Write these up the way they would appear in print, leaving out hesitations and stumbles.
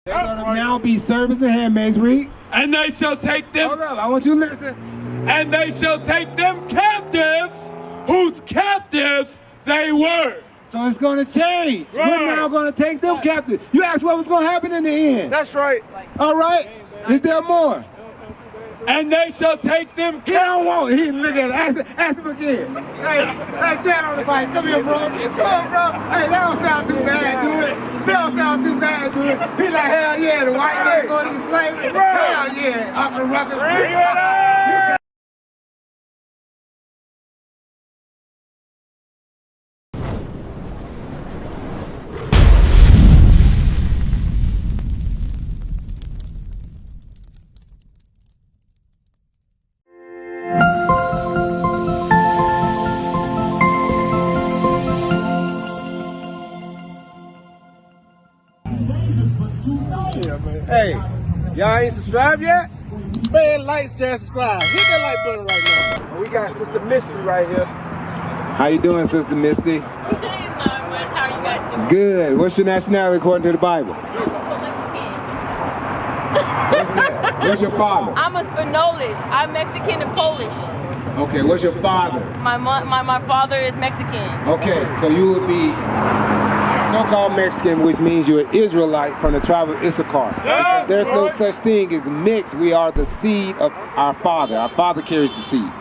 They're going to now be servants and handmaids. Read. And they shall take them. Hold up, I want you to listen. And they shall take them captives, whose captives they were. So it's going to change. Right. We're now going to take them captive. You asked what was going to happen in the end. That's right. All right. Is there more? And they shall take them. He don't want it. He look at it. Ask him again. Hey, stand on the bike. Come here, bro. Come on, bro. Hey, that don't sound too bad, do it? That don't sound too bad, do it? He like, hell yeah, the white man going to slavery. Hell yeah, Uncle Ruckus. Hey, y'all ain't subscribed yet? Man, like, share, subscribe. Hit that like button right now. We got Sister Misty right here. How you doing, Sister Misty? How are you guys doing? Good. What's your nationality according to the Bible? What's that? What's your father? I'm a Spanish. I'm Mexican and Polish. Okay, what's your father? My father is Mexican. Okay, so you would be a so-called Mexican, which means you're an Israelite from the tribe of Issachar. There's no such thing as mixed. We are the seed of our father. Our father carries the seed.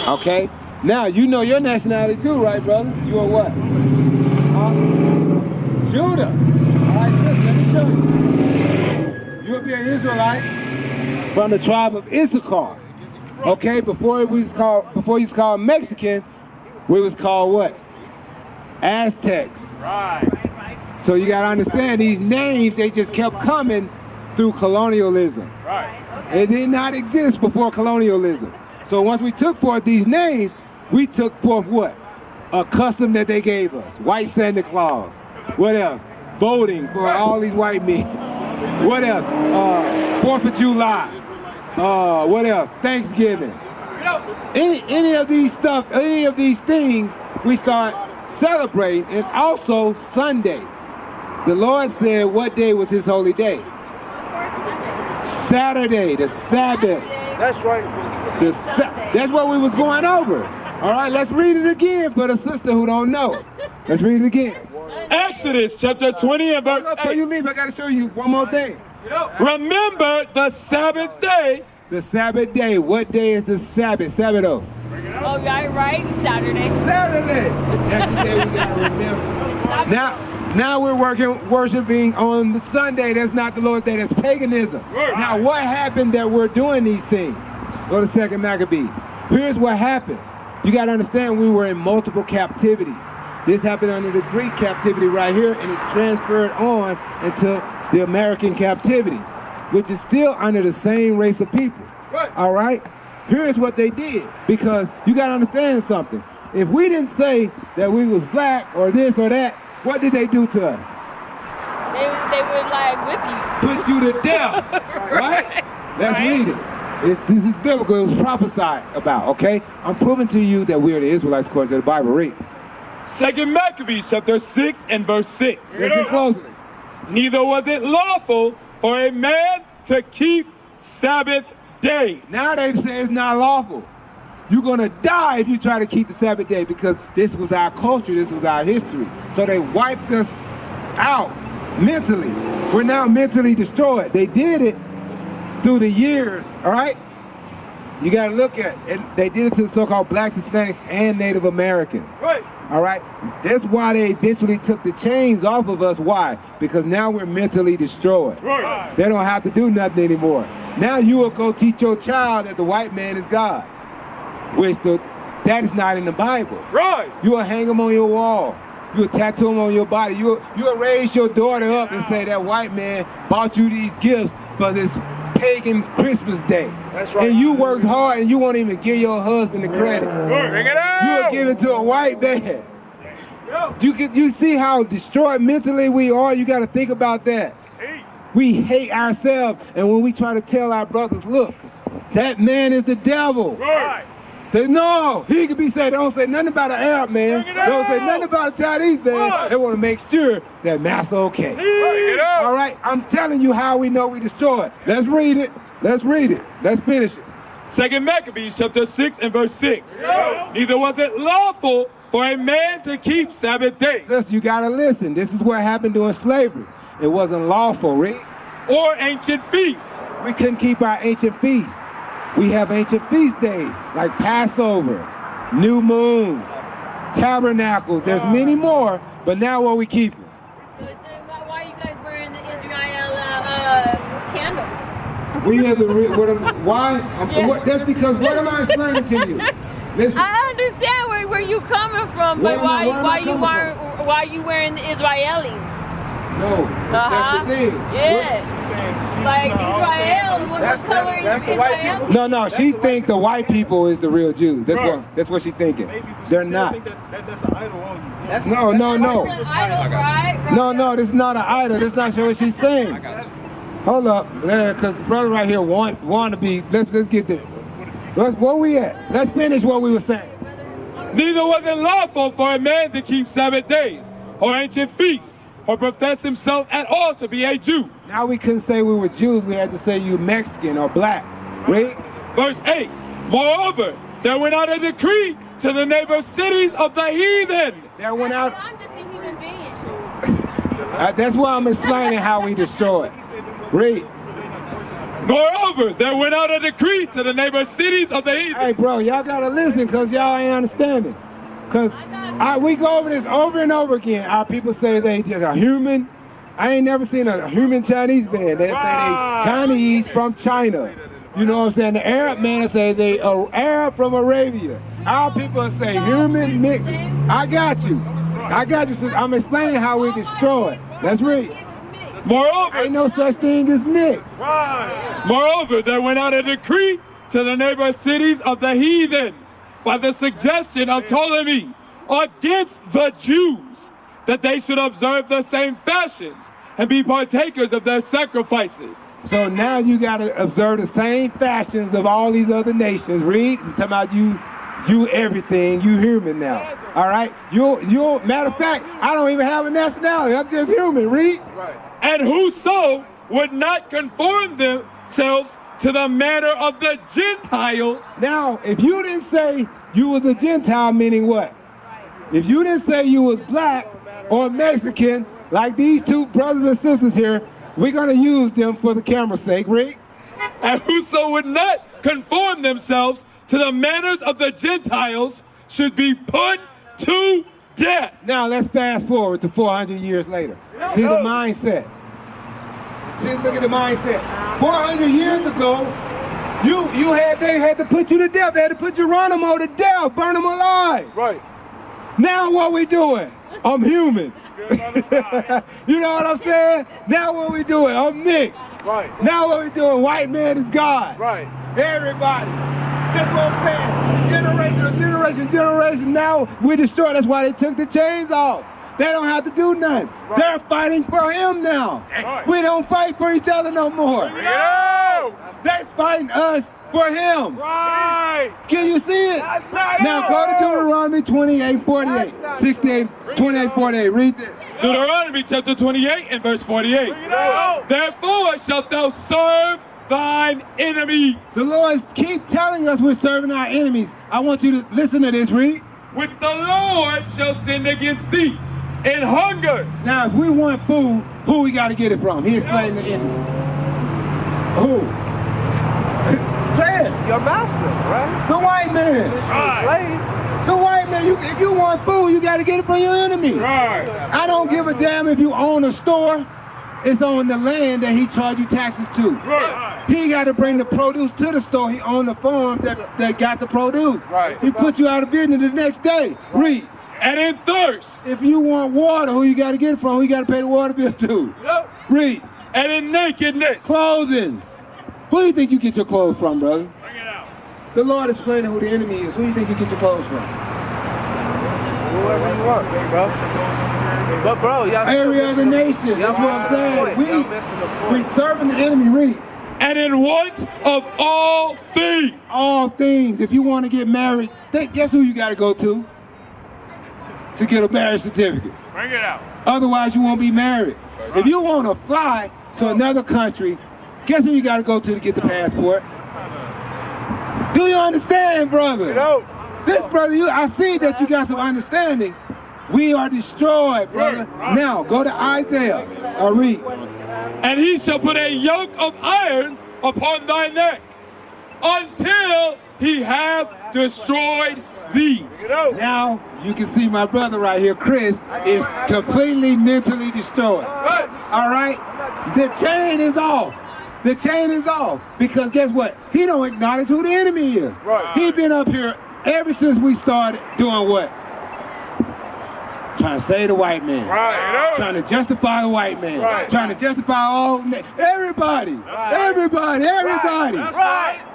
Okay? Now, you know your nationality too, right, brother? You are what? Judah. All right, sis, let me show you. You'll be an Israelite from the tribe of Issachar. Okay, before he was called Mexican, we was called what? Aztecs. Right. So you gotta understand these names, they just kept coming through colonialism. Right. It did not exist before colonialism. So once we took forth these names, we took forth what? A custom that they gave us. White Santa Claus. What else? Voting for all these white men. What else? 4th of July. What else? Thanksgiving. Any of these things we start celebrating, and also Sunday. The Lord said what day was his holy day? Saturday, the Sabbath. That's right. That's what we was going over. All right, let's read it again for the sister who don't know. Let's read it again. Exodus chapter 20 and verse 8. Before you leave, I got to show you one more thing. Remember the Sabbath day. The Sabbath day. What day is the Sabbath? Sabbathos. Oh, right. Saturday. Saturday. That's the day we got to remember. Now we're worshiping on the Sunday. That's not the Lord's day. That's paganism. Now what happened that we're doing these things? Go to 2 Maccabees. Here's what happened. You got to understand we were in multiple captivities. This happened under the Greek captivity right here, and it transferred on into the American captivity, which is still under the same race of people. Right. All right? Here's what they did, because you got to understand something. If we didn't say that we was black or this or that, what did they do to us? They would like whip you. Put you to death, right? Let's read it. This is biblical. It was prophesied about, okay? I'm proving to you that we are the Israelites according to the Bible. Read. 2 Maccabees chapter 6 and verse 6. Listen closely. Neither was it lawful for a man to keep Sabbath days. Now they say it's not lawful. You're going to die if you try to keep the Sabbath day, because this was our culture, this was our history. So they wiped us out mentally. We're now mentally destroyed. They did it through the years, all right? You got to look at it. They did it to the so-called blacks, Hispanics, and Native Americans. Right. All right? That's why they eventually took the chains off of us. Why? Because now we're mentally destroyed. Right. They don't have to do nothing anymore. Now you will go teach your child that the white man is God, which that is not in the Bible. Right. You will hang them on your wall. You will tattoo them on your body. You will raise your daughter up and say that white man bought you these gifts for this pagan Christmas day. That's right. And you worked hard and you won't even give your husband the credit. Bring it out. You will give it to a white man. You see how destroyed mentally we are? You got to think about that. We hate ourselves, and when we try to tell our brothers, look, that man is the devil. Right. No, he could be saying, don't say nothing about an Arab man. Don't say nothing about a Chinese man. They want to make sure that Matt's okay. All right, I'm telling you how we know we destroy it. Let's read it. Let's read it. Let's finish it. 2 Maccabees chapter 6 and verse 6. Neither was it lawful for a man to keep Sabbath days. Sister, you got to listen. This is what happened during slavery. It wasn't lawful, read. Or ancient feasts. We couldn't keep our ancient feasts. We have ancient feast days like Passover, New Moon, Tabernacles. There's many more, but now what we keep? Why are you guys wearing the Israel candles? We have the why? That's because what am I explaining to you? Listen. I understand where you coming from, but why you wearing the Israelis? No, that's the thing. Yeah. Like Israel, what color is Israel? No, she think the white people is the real Jews. That's what she thinking. They're not. That's an idol on you. No. Right? No, this is not an idol. That's not what she's saying. Hold up, because the brother right here want to be. Let's get this. Where we at? Let's finish what we were saying. Neither was it lawful for a man to keep Sabbath days or ancient feasts, or profess himself at all to be a Jew. Now we couldn't say we were Jews, we had to say you Mexican or black. Read. Verse 8, moreover, there went out a decree to the neighbor cities of the heathen. There went out. I'm just a human being. That's why I'm explaining how we destroy it. Read. Moreover, there went out a decree to the neighbor cities of the heathen. Hey bro, y'all gotta listen because y'all ain't understanding. Because we go over this over and over again. Our people say they just are human. I ain't never seen a human Chinese man. They say they Chinese from China. You know what I'm saying? The Arab man say they are Arab from Arabia. Our people say human mix. I got you. So I'm explaining how we destroy it. Let's read. Moreover, ain't no such thing as mixed. Moreover, there went out a decree to the neighbor cities of the heathen by the suggestion of Ptolemy against the Jews, that they should observe the same fashions and be partakers of their sacrifices. So now you got to observe the same fashions of all these other nations. Read, I'm talking about you everything, you human now. All right? You matter of fact, I don't even have a nationality. I'm just human. Read. Right. And whoso would not conform themselves to the manner of the Gentiles. Now, if you didn't say you was a Gentile, meaning what? If you didn't say you was black or Mexican, like these two brothers and sisters here, we're going to use them for the camera's sake. Read. And whoso would not conform themselves to the manners of the Gentiles should be put to death. Now let's fast forward to 400 years later. See the mindset. Look at the mindset. 400 years ago, they had to put you to death. They had to put Geronimo to death, burn him alive. Right. Now what we doing? I'm human. You know what I'm saying? Now what we doing? I'm mixed. Right. Now what we doing? White man is God. Right. Everybody. That's what I'm saying. Generation. Now we destroy. That's why they took the chains off. They don't have to do nothing. Right. They're fighting for him now. Right. We don't fight for each other no more. They're fighting us for him. Right. Can you see it? Now go to Deuteronomy 28:48. 28:48. Read this. Deuteronomy chapter 28 and verse 48. Therefore shalt thou serve thine enemies. The Lord keep telling us we're serving our enemies. I want you to listen to this. Read. Which the Lord shall send against thee in hunger. Now if we want food, who we got to get it from? He explained the enemy. Who? Say it. Your master, right? The white man. Slave. The white man. If you want food, you got to get it from your enemy. Right. I don't give a damn if you own a store. It's on the land that he charge you taxes to. Right. He got to bring the produce to the store. He owned the farm that got the produce. Right. He put you out of business the next day. Read. And in thirst. If you want water, who you got to get it from? Who you got to pay the water bill to? Yep. Read. And in nakedness. Clothing. Who do you think you get your clothes from, brother? Bring it out. The Lord is explaining who the enemy is. Who do you think you get your clothes from? Whoever you want, bro. But bro, y'all every other nation. That's what I'm saying. We serving the enemy. Read. and in want of all things. All things. If you want to get married, guess who you got to go to get a marriage certificate? Bring it out. Otherwise, you won't be married. If you want to fly to another country, guess who you got to go to get the passport? Do you understand, brother? This brother, I see that you got some understanding. We are destroyed, brother. Now, go to Isaiah. Read. And he shall put a yoke of iron upon thy neck until he have destroyed thee. Now, you can see my brother right here, Chris, is completely mentally destroyed. All right? The chain is off. The chain is off. Because guess what? He don't acknowledge who the enemy is. He been up here ever since we started doing what? Trying to save the white man. Trying to justify the white man. Trying to justify everybody. Everybody.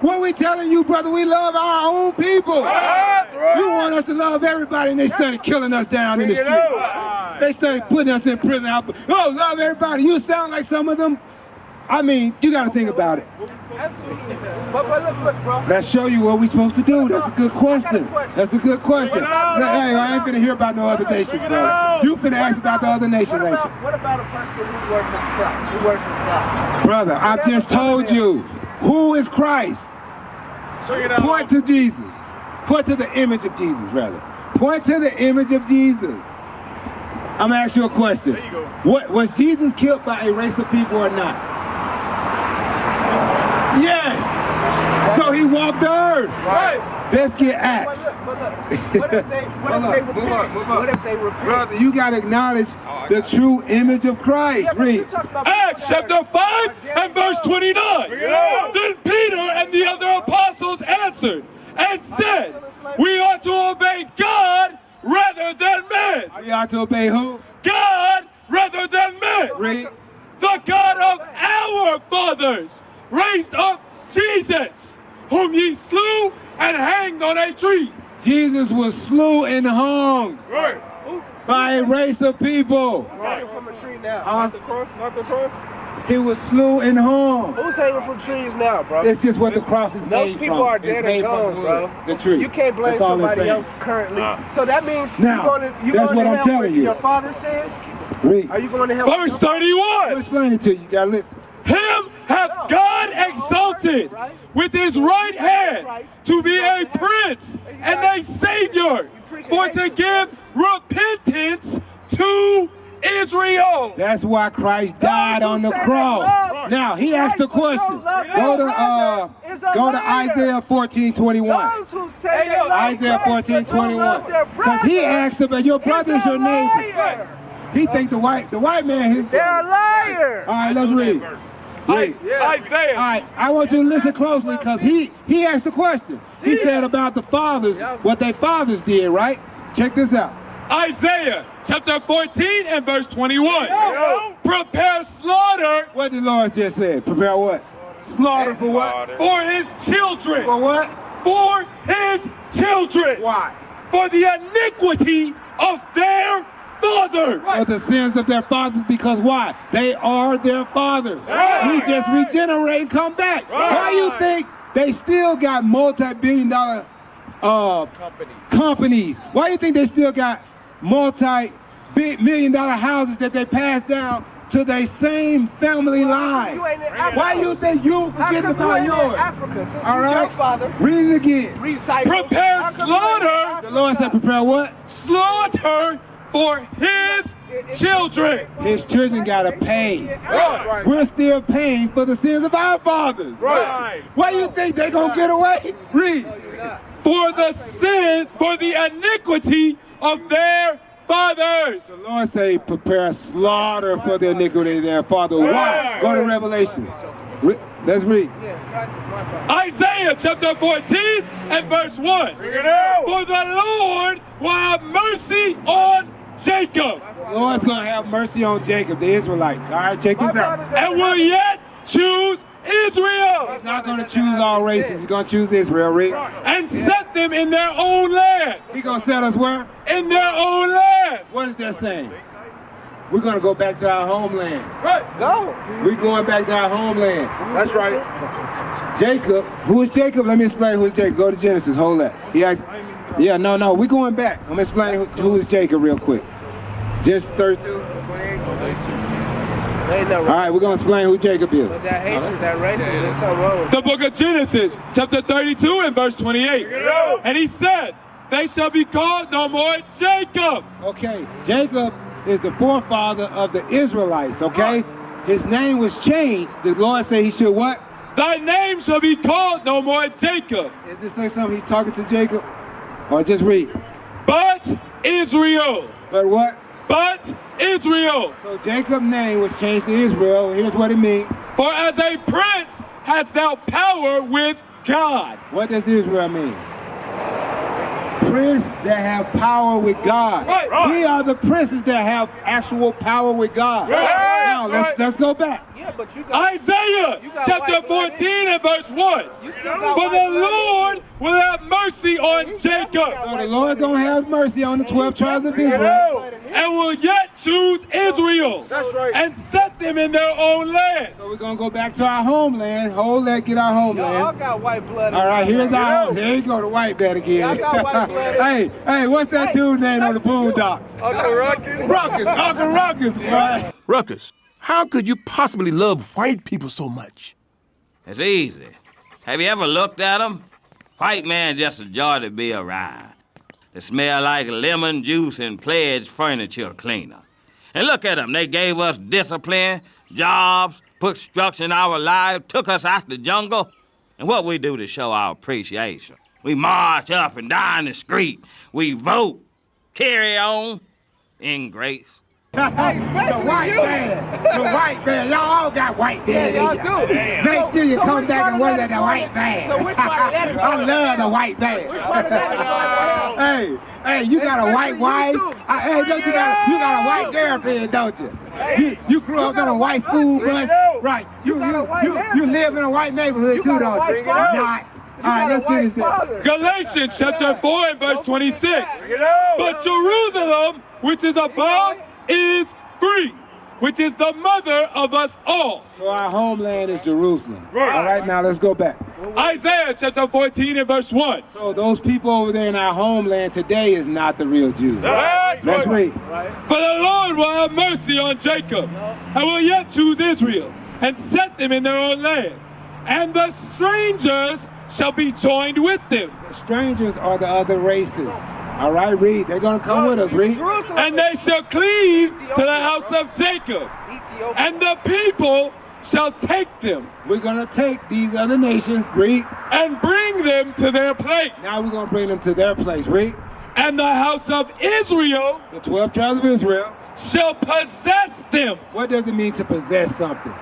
What we telling you, brother, we love our own people. You want us to love everybody, and they started killing us down in the street. They started putting us in prison. Oh, love everybody. You sound like some of them. I mean, you got to think about it. But look, bro. Let's show you what we're supposed to do. That's a good question. That's a good question. Hey, I ain't finna hear about no other nations, bro. You finna ask about the other nations, ain't you? What about a person who worships Christ? Who worships God? Brother, I just told you. Who is Christ? Point to Jesus. Point to the image of Jesus, rather. Point to the image of Jesus. I'm gonna ask you a question. There you go. What was Jesus killed by a race of people or not? Yes. So he walked the earth. Right. Let's get Acts. What if they repent? Brother, you gotta acknowledge the true image of Christ. Read. Acts chapter 5 and verse 29. Then Peter and the other apostles answered and said, we ought to obey God rather than men. We ought to obey who? God rather than men. Read. The God of our fathers raised up Jesus, whom ye slew and hanged on a tree. Jesus was slew and hung by a race of people. Hanging from a tree now. Not the cross. He was slew and hung. Who's hanging from trees now, bro? It's just what the cross is made Those people from. are It's dead made and from gone, bro. the tree. You can't blame That's all it's somebody saying. else currently. So that means Now, you're that's going what to I'm hell telling for you. your father's sins? Read. Are you going to hell? Verse 31. I'll explain it to you. You gotta listen. Him hath God exalted with his right hand to be a prince and a savior, for to give repentance to Israel. That's why Christ died on the cross. Now he asked the question. Go to Isaiah 14:21. Isaiah 14:21. Because he asked about your brother is your neighbor. He think the white man his brother. They're a liar. All right, let's read. Isaiah. All right, I want you to listen closely because he asked the question. He said about the fathers, what their fathers did, right? Check this out. Isaiah chapter 14 and verse 21. Prepare slaughter. What did the Lord just said? Prepare what? Slaughter for what? For his children. For what? For his children. Why? For the iniquity of their fathers. For the sins of their fathers, because why? They are their fathers. We just regenerate and come back. Why you think they still got multi-billion-dollar companies? Why you think they still got multi-million-dollar houses that they pass down to their same family line? Why you think you forget about yours? All right? Read it again. Prepare slaughter. The Lord said prepare what? Slaughter for his children. His children gotta pay. Right. We're still paying for the sins of our fathers. Right. Why you think they gonna get away? Read. For the iniquity of their fathers. The Lord say prepare slaughter for the iniquity of their father. Why? Go to Revelation. Let's read. Isaiah chapter 14 and verse 1. For the Lord will have mercy on Jacob. The Lord's going to have mercy on Jacob, the Israelites. All right, check this out. And will yet choose Israel. He's not going to choose all races. He's going to choose Israel, read. And set them in their own land. He's going to set us where? In their own land. What is that saying? we're going to go back to our homeland. Right. Go. We're going back to our homeland. That's right. Jacob, who is Jacob? Let me explain who is Jacob. Go to Genesis, hold that. He asked, yeah, no, we're going back. I'm going to explain who is Jacob real quick. Just 32, 28. All right, we're going to explain who Jacob is. But that hatred, that racism, there's something wrong with The book of Genesis, chapter 32 and verse 28. And he said, they shall be called no more Jacob. Okay, Jacob is the forefather of the Israelites, okay? His name was changed. The Lord said he should what? Thy name shall be called no more Jacob. Is this like something he's talking to Jacob? Or just read? But Israel. But what? But Israel. So Jacob's name was changed to Israel. Here's what it means. For as a prince hast thou power with God. What does Israel mean? Prince that have power with God. Right. We are the princes that have actual power with God. Right. Now let's go back. Yeah, but you got Isaiah chapter 14 and verse 1. For the Lord will have mercy on Jacob. So the Lord gonna have mercy on the 12 tribes of Israel. And will yet choose Israel. That's right. And set them in their own land. So we're gonna go back to our homeland. Hold that, get our y'all homeland. got white blood. All right, here's our. Here you go, the white man again. Y'all got white blood. hey, what's that dude name on the Boondocks? Uncle Ruckus. Ruckus, Uncle Ruckus, boy. Ruckus, how could you possibly love white people so much? It's easy. Have you ever looked at them? White man just a joy to be around. They smell like lemon juice and pledge furniture cleaner. And look at them. They gave us discipline, jobs, put structure in our lives, took us out the jungle. And what we do to show our appreciation? We march up and down the street. We vote. Carry on. Ingrates. The white man, y'all all got white man. Yeah, y'all do. Make sure you come back and work at the white man. So which part of that is I love the white man. part of that Hey, you got a white wife? Hey, don't you got a white girlfriend, don't you? You grew up in a white school bus, right? You live in a white neighborhood too, don't you? Not. All right, let's finish this. Galatians chapter 4 and verse 26. But Jerusalem, which is above, is free, which is the mother of us all. So our homeland is Jerusalem. All right, now let's go back. Isaiah chapter 14 and verse 1. So those people over there in our homeland today is not the real Jews. Let's read. For the Lord will have mercy on Jacob, and will yet choose Israel, and set them in their own land. And the strangers shall be joined with them. The strangers are the other races. All right, read. They're going to come with us, read. And they shall cleave to the house of Jacob, and the people shall take them. We're going to take these other nations, read. And bring them to their place. Now we're going to bring them to their place, read. And the house of Israel, The 12 tribes of Israel. shall possess them. What does it mean to possess something?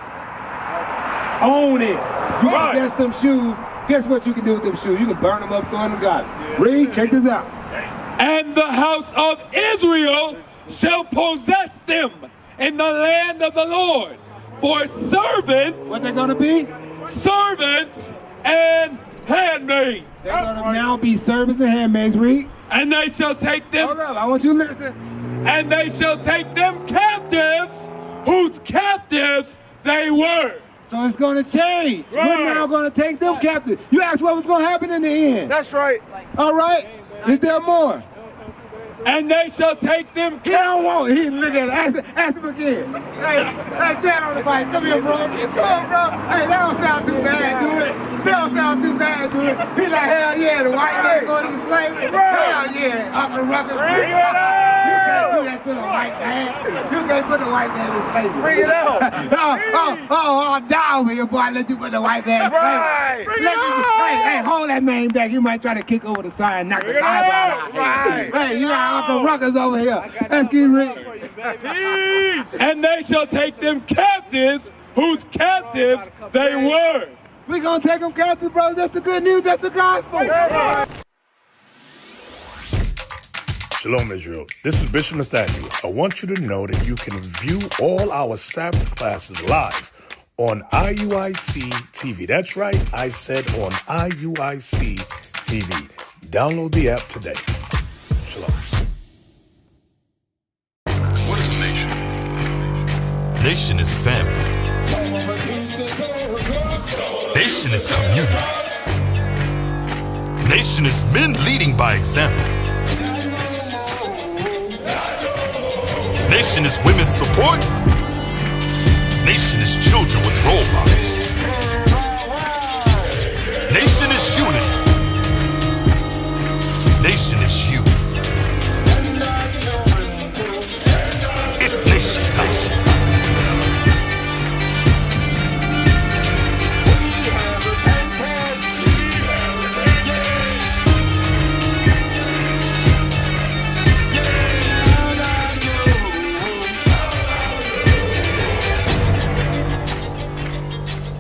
Own it. You possess them shoes. Guess what you can do with them shoes? You can burn them up, throw them in the garbage. Read, check this out. And the house of Israel shall possess them in the land of the Lord for servants. What they're going to be? Servants and handmaids. They're going to now be servants and handmaids, read. And they shall take them. Hold up, I want you to listen. And they shall take them captives, whose captives they were. So it's going to change. We're now going to take them captive. You asked what was going to happen in the end. That's right. All right. Is there more? And they shall take them He don't want it. He look at it. Ask him again. Hey, stand on the mic. Come here, bro. Come on, bro. Hey, that don't sound too bad, do it? That don't sound too bad, do it? He like, hell yeah, the white man going to slavery. Hell yeah, Uncle Ruckus. You can't do that to the white man. You can't put the white man in slavery. Bring it out. I'll die over here, boy. I let you put the white man in slavery. Hey, hold that man back. You might try to kick over the sign, knock the Bible out. Hey, you got Uncle Ruckus over here. Let's get ready. and they shall take them captives, whose captives they were. We're going to take them captive, brother. That's the good news. That's the gospel. Shalom, Israel. This is Bishop Nathaniel. I want you to know that you can view all our Sabbath classes live on IUIC TV. That's right, I said on IUIC TV. Download the app today. Shalom. What is the nation? Nation is family. Nation is community. Nation is men leading by example. Nation is women's support. Nation is children with role models. Nation is unity. Nation is you. It's nation time.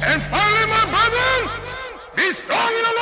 And finally, my brethren, be strong in the